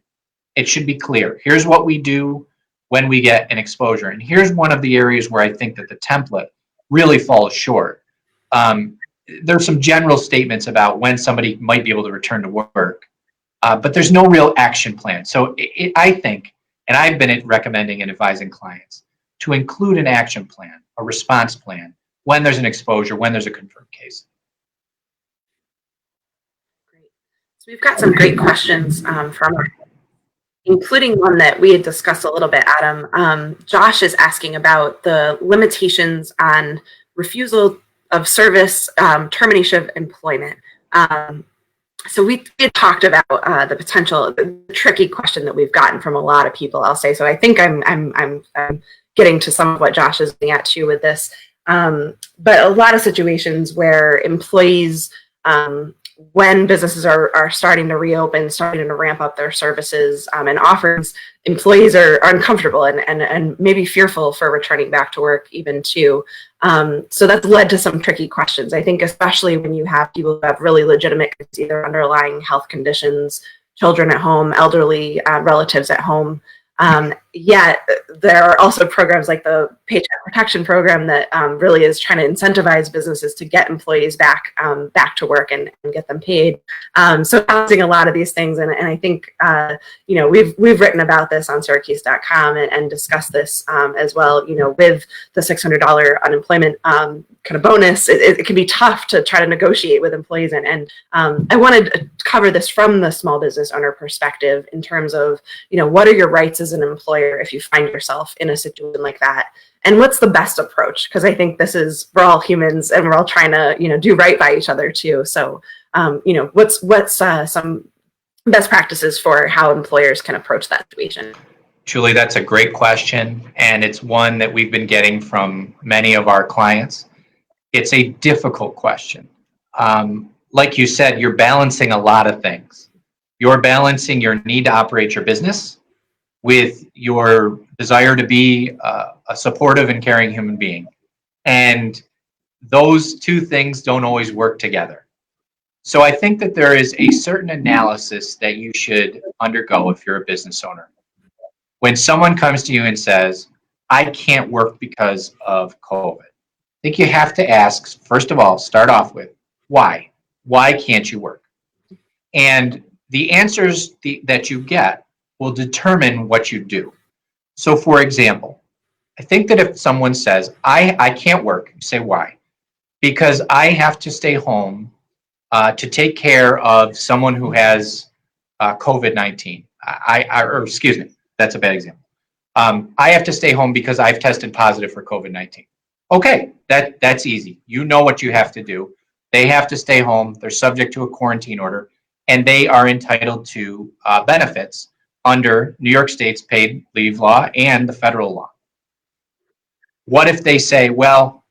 It should be clear. Here's what we do when we get an exposure. And here's one of the areas where I think that the template really falls short. There's some general statements about when somebody might be able to return to work, but there's no real action plan. So I think, and I've been recommending and advising clients to include an action plan, a response plan, when there's an exposure, when there's a confirmed case. Great. So we've got some great questions from our, including one that we had discussed a little bit, Adam. Josh is asking about the limitations on refusal of service, termination of employment. So we had talked about the potential, the tricky question that we've gotten from a lot of people, I'll say. So I think I'm getting to some of what Josh is getting at too with this. But a lot of situations where employees, when businesses are starting to reopen, starting to ramp up their services and offerings, employees are uncomfortable and maybe fearful for returning back to work even too. So that's led to some tricky questions. I think especially when you have people who have really legitimate, either underlying health conditions, children at home, elderly relatives at home. Yet there are also programs like the Paycheck Protection Program that really is trying to incentivize businesses to get employees back to work and get them paid. So balancing a lot of these things, and I think we've written about this on Syracuse.com and discussed this as well. With the $600 unemployment kind of bonus, it can be tough to try to negotiate with employees, and I wanted to cover this from the small business owner perspective in terms of what are your rights as an employer if you find yourself in a situation like that, and what's the best approach, because I think we're all humans and we're all trying to do right by each other too. So what's some best practices for how employers can approach that situation? Julie, that's a great question, and it's one that we've been getting from many of our clients. It's a difficult question. Like you said, you're balancing a lot of things. You're balancing your need to operate your business with your desire to be a supportive and caring human being. And those two things don't always work together. So I think that there is a certain analysis that you should undergo if you're a business owner. When someone comes to you and says, I can't work because of COVID, I think you have to ask, first of all, start off with, why? Why can't you work? And the answers that you get will determine what you do. So for example, I think that if someone says, I can't work, you say, why? Because I have to stay home to take care of someone who has COVID-19. Or excuse me, that's a bad example. I have to stay home because I've tested positive for COVID-19. Okay, that's easy. You know what you have to do. They have to stay home. They're subject to a quarantine order, and they are entitled to benefits under New York State's paid leave law and the federal law. What if they say, well,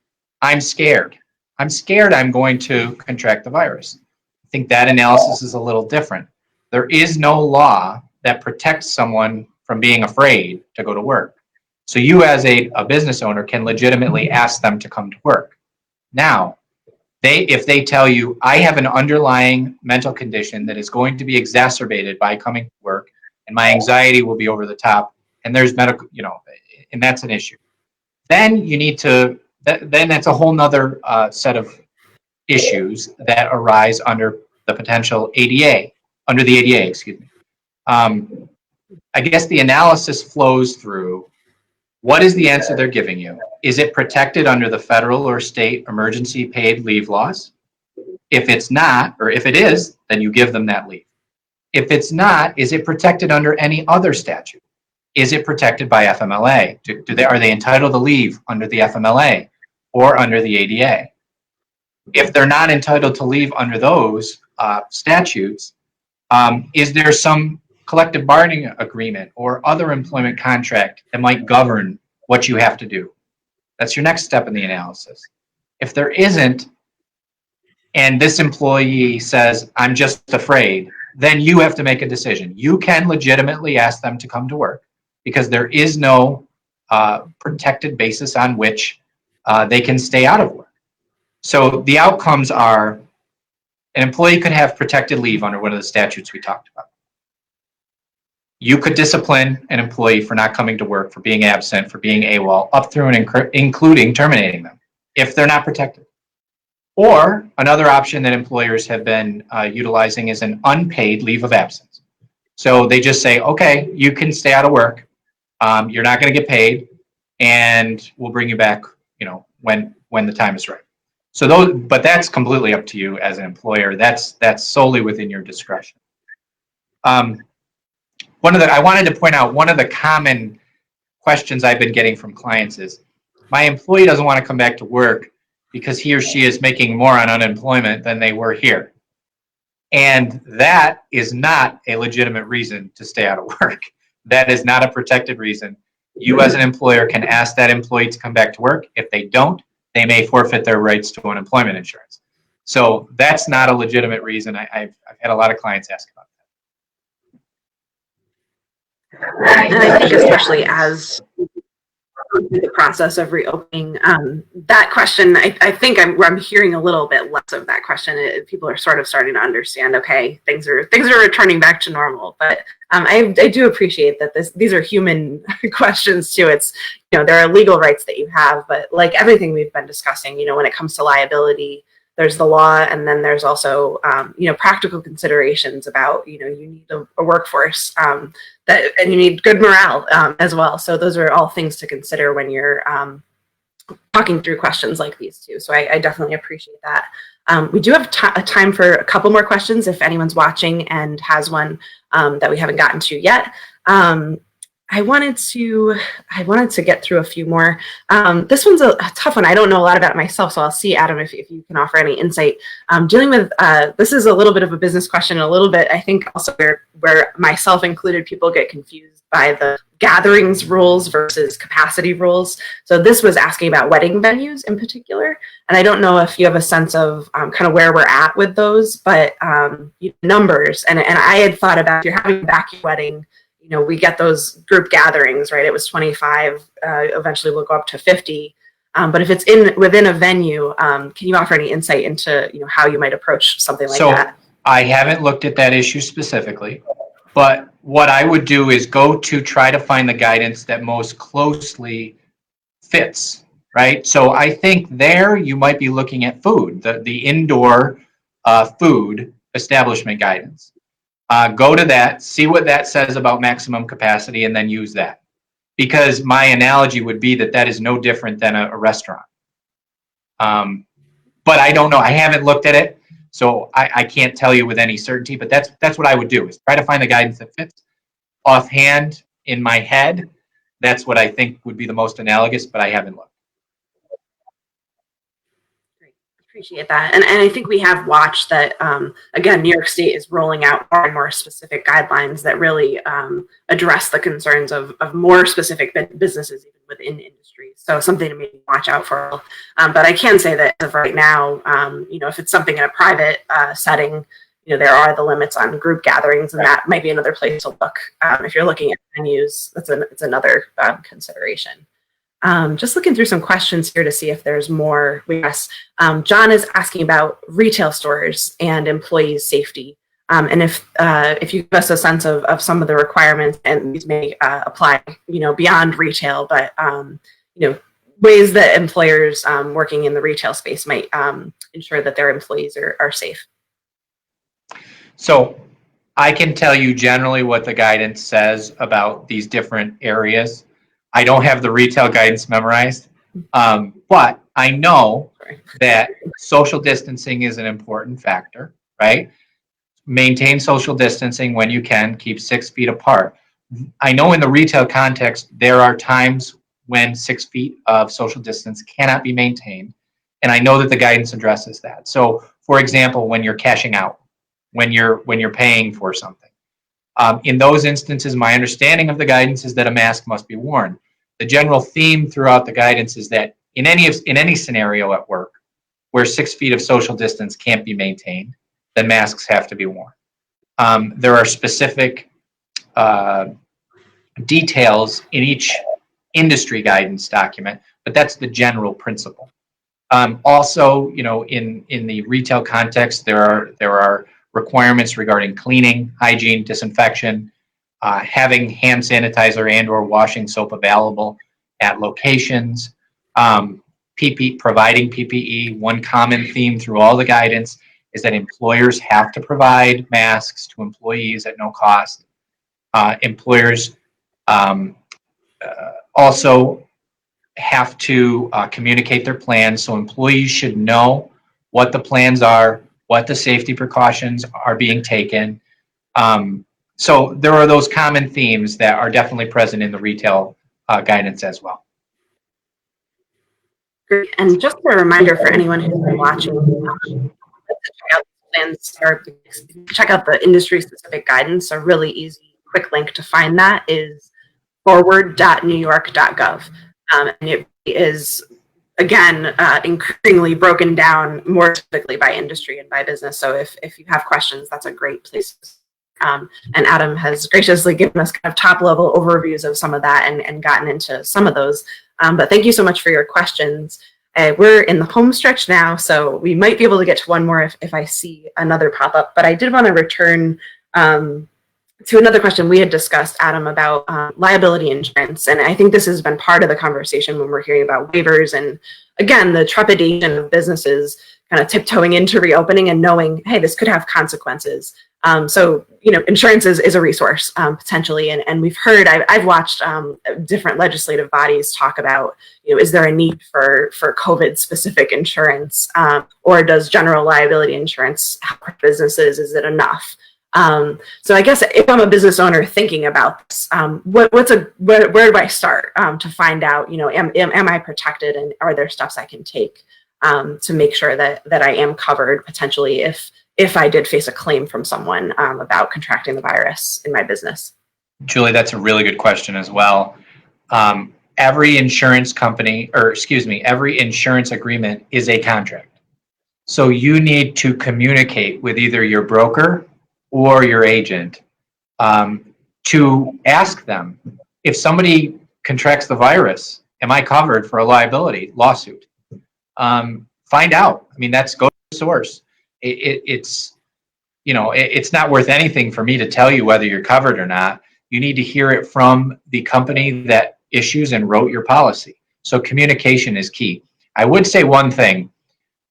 I'm scared. I'm scared I'm going to contract the virus. I think that analysis is a little different. There is no law that protects someone from being afraid to go to work. So you as a business owner can legitimately ask them to come to work. Now, if they tell you, I have an underlying mental condition that is going to be exacerbated by coming to work, and my anxiety will be over the top, and there's medical, and that's an issue. Then you need to, then that's a whole nother set of issues that arise under the potential ADA, under the ADA, excuse me. I guess the analysis flows through, what is the answer they're giving you? Is it protected under the federal or state emergency paid leave laws? If it's not, or if it is, then you give them that leave. If it's not, is it protected under any other statute? Is it protected by FMLA? Are they entitled to leave under the FMLA or under the ADA? If they're not entitled to leave under those statutes, is there some collective bargaining agreement or other employment contract that might govern what you have to do? That's your next step in the analysis. If there isn't, and this employee says, I'm just afraid, then you have to make a decision. You can legitimately ask them to come to work because there is no protected basis on which they can stay out of work. So the outcomes are, an employee could have protected leave under one of the statutes we talked about. You could discipline an employee for not coming to work, for being absent, for being AWOL, up through and including terminating them if they're not protected. Or another option that employers have been utilizing is an unpaid leave of absence. So they just say, okay, you can stay out of work. You're not going to get paid, and we'll bring you back, when the time is right. So but that's completely up to you as an employer. That's solely within your discretion. I wanted to point out one of the common questions I've been getting from clients is, my employee doesn't want to come back to work because he or she is making more on unemployment than they were here. And that is not a legitimate reason to stay out of work. That is not a protected reason. You as an employer can ask that employee to come back to work. If they don't, they may forfeit their rights to unemployment insurance. So that's not a legitimate reason. I've had a lot of clients ask about that. And I think especially as the process of reopening, that question, I think I'm hearing a little bit less of that question. People are sort of starting to understand, okay, things are returning back to normal. But I do appreciate that these are human questions too. It's, there are legal rights that you have, but like everything we've been discussing, when it comes to liability, there's the law, and then there's also, practical considerations about, you need a workforce and you need good morale as well. So those are all things to consider when you're talking through questions like these too. So I definitely appreciate that. We do have time for a couple more questions if anyone's watching and has one that we haven't gotten to yet. I wanted to get through a few more. This one's a tough one. I don't know a lot about it myself, so I'll see, Adam, if you can offer any insight. Dealing with, this is a little bit of a business question, a little bit, I think, also where myself included, people get confused by the gatherings rules versus capacity rules. So this was asking about wedding venues in particular. And I don't know if you have a sense of kind of where we're at with those, but numbers. And I had thought about, if you're having a backyard wedding, we get those group gatherings, right? It was 25. Eventually, we'll go up to 50. But if it's within a venue, can you offer any insight into how you might approach something like that? I haven't looked at that issue specifically, but what I would do is try to find the guidance that most closely fits, right? So I think there you might be looking at food, the indoor food establishment guidance. Go to that, see what that says about maximum capacity, and then use that. Because my analogy would be that is no different than a restaurant. But I don't know. I haven't looked at it, so I can't tell you with any certainty. But that's what I would do, is try to find the guidance that fits. Offhand, in my head, that's what I think would be the most analogous, but I haven't looked. Appreciate that. And I think we have watched that, again, New York State is rolling out more and more specific guidelines that really address the concerns of more specific businesses even within industry. So something to maybe watch out for. But I can say that as of right now, if it's something in a private setting, there are the limits on group gatherings, and that might be another place to look. If you're looking at venues, it's another consideration. Just looking through some questions here to see if there's more. Yes, John is asking about retail stores and employees' safety. And if you give us a sense of some of the requirements, and these may apply, beyond retail, but ways that employers working in the retail space might ensure that their employees are safe. So I can tell you generally what the guidance says about these different areas. I don't have the retail guidance memorized, but I know that social distancing is an important factor, right? Maintain social distancing when you can, keep 6 feet apart. I know in the retail context, there are times when 6 feet of social distance cannot be maintained, and I know that the guidance addresses that. So, for example, when you're cashing out, when you're paying for something. In those instances, my understanding of the guidance is that a mask must be worn. The general theme throughout the guidance is that in any scenario at work where 6 feet of social distance can't be maintained, then masks have to be worn. There are specific details in each industry guidance document, but that's the general principle. Also, in the retail context, there are requirements regarding cleaning, hygiene, disinfection, having hand sanitizer and/or washing soap available at locations, providing PPE. One common theme through all the guidance is that employers have to provide masks to employees at no cost. Employers also have to communicate their plans, so employees should know what the plans are, what the safety precautions are being taken. So there are those common themes that are definitely present in the retail guidance as well. Great. And just a reminder for anyone who's been watching, check out the plans or check out the industry-specific guidance. A really easy, quick link to find that is forward.newyork.gov. And it is, again, increasingly broken down more specifically by industry and by business. So if you have questions, that's a great place. And Adam has graciously given us kind of top-level overviews of some of that and gotten into some of those. But thank you so much for your questions. We're in the home stretch now, so we might be able to get to one more if I see another pop up. But I did want to return to another question we had discussed, Adam, about liability insurance. And I think this has been part of the conversation when we're hearing about waivers and, again, the trepidation of businesses kind of tiptoeing into reopening and knowing, hey, this could have consequences. So, insurance is a resource potentially. And we've heard, I've watched different legislative bodies talk about, is there a need for COVID specific insurance, or does general liability insurance help businesses? Is it enough? So I guess if I'm a business owner thinking about this, where do I start to find out, am I protected, and are there steps I can take to make sure that I am covered potentially if I did face a claim from someone about contracting the virus in my business? Julie, that's a really good question as well. Every insurance company, every insurance agreement is a contract. So you need to communicate with either your broker or your agent to ask them, if somebody contracts the virus, am I covered for a liability lawsuit? Find out. I mean, that's go to the source. It's not worth anything for me to tell you whether you're covered or not. You need to hear it from the company that issues and wrote your policy. So communication is key. I would say one thing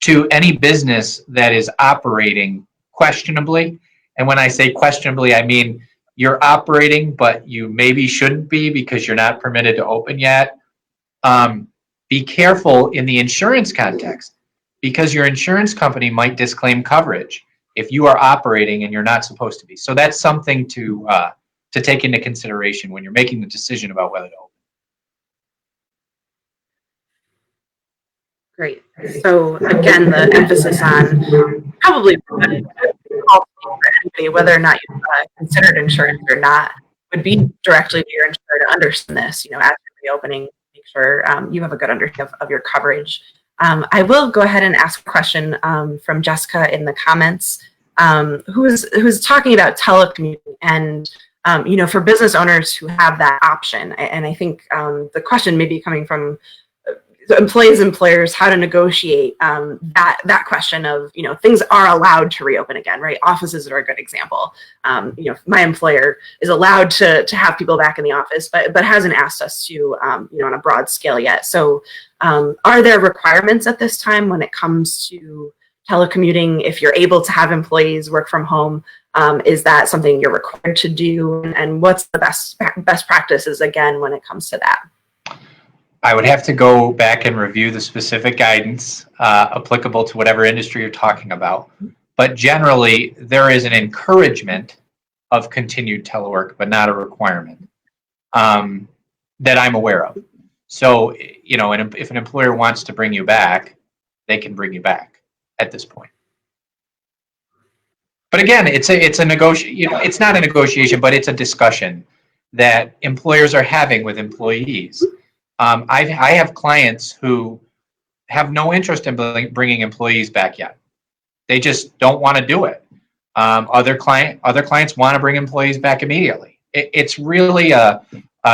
to any business that is operating questionably. And when I say questionably, I mean you're operating, but you maybe shouldn't be because you're not permitted to open yet. Be careful in the insurance context, because your insurance company might disclaim coverage if you are operating and you're not supposed to be. So that's something to take into consideration when you're making the decision about whether to open. Great. So again, the emphasis on probably whether or not you've considered insurance or not would be directly to your insurer to understand this. As you're reopening, make sure you have a good understanding of your coverage. I will go ahead and ask a question from Jessica in the comments, who's talking about telecommuting and for business owners who have that option. And I think the question may be coming from employees, employers, how to negotiate that question of, things are allowed to reopen again, right? Offices are a good example. My employer is allowed to have people back in the office, but hasn't asked us to, on a broad scale yet. So are there requirements at this time when it comes to telecommuting? If you're able to have employees work from home, is that something you're required to do? And what's the best practices, again, when it comes to that? I would have to go back and review the specific guidance applicable to whatever industry you're talking about. But generally, there is an encouragement of continued telework, but not a requirement that I'm aware of. So, if an employer wants to bring you back, they can bring you back at this point. But again, it's a negotiation. It's not a negotiation, but it's a discussion that employers are having with employees. I have clients who have no interest in bringing employees back yet. They just don't want to do it. Other clients want to bring employees back immediately. It's really a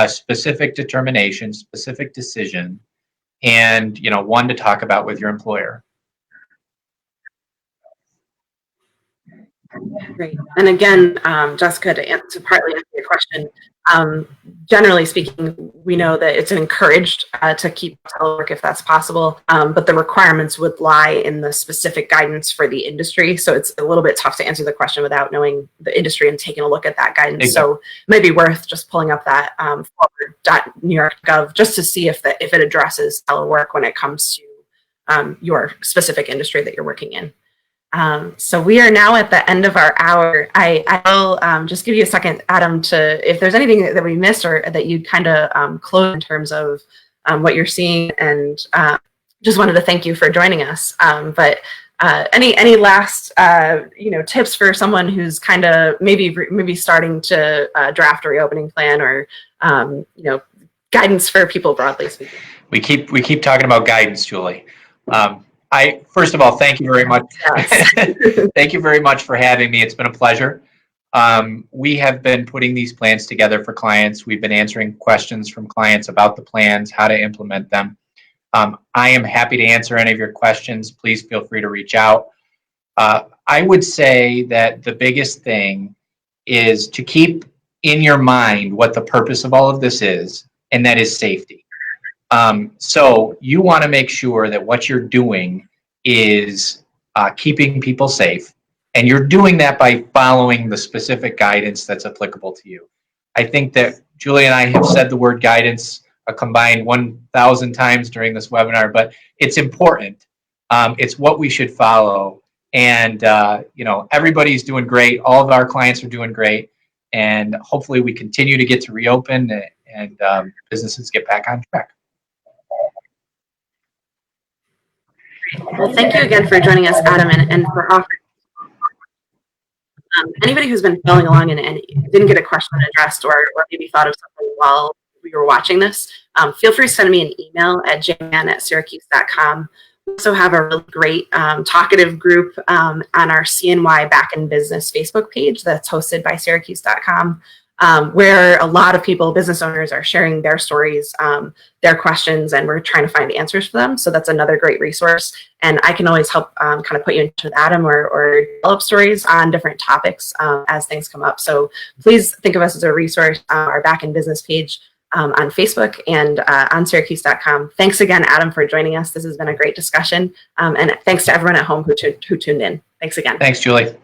specific determination, specific decision, and one to talk about with your employer. Great. And again, Jessica, to partly answer your question, generally speaking, we know that it's encouraged to keep telework if that's possible, but the requirements would lie in the specific guidance for the industry. So it's a little bit tough to answer the question without knowing the industry and taking a look at that guidance. Exactly. So it might be worth just pulling up that forward.newyork.gov just to see if it addresses telework when it comes to your specific industry that you're working in. So we are now at the end of our hour. I will just give you a second, Adam, if there's anything that we missed or that you'd kind of close in terms of what you're seeing, and just wanted to thank you for joining us. But any last tips for someone who's kind of maybe starting to draft a reopening plan, or guidance for people broadly speaking? We keep talking about guidance, Julie. First of all, thank you very much. Yes. Thank you very much for having me. It's been a pleasure. We have been putting these plans together for clients. We've been answering questions from clients about the plans, how to implement them. I am happy to answer any of your questions. Please feel free to reach out. I would say that the biggest thing is to keep in your mind what the purpose of all of this is, and that is safety. So you want to make sure that what you're doing is keeping people safe, and you're doing that by following the specific guidance that's applicable to you. I think that Julie and I have said the word guidance a combined 1,000 times during this webinar, but it's important. It's what we should follow, and everybody's doing great. All of our clients are doing great, and hopefully we continue to get to reopen and businesses get back on track. Well, thank you again for joining us, Adam, and for offering. Anybody who's been following along and didn't get a question addressed, or maybe thought of something while we were watching this, feel free to send me an email at jman@syracuse.com. We also have a really great talkative group on our CNY Back in Business Facebook page that's hosted by Syracuse.com. Where a lot of people, business owners, are sharing their stories, their questions, and we're trying to find answers for them. So that's another great resource. And I can always help kind of put you in touch with Adam or develop stories on different topics as things come up. So please think of us as a resource, our Back in Business page on Facebook and on Syracuse.com. Thanks again, Adam, for joining us. This has been a great discussion. And thanks to everyone at home who tuned in. Thanks again. Thanks, Julie.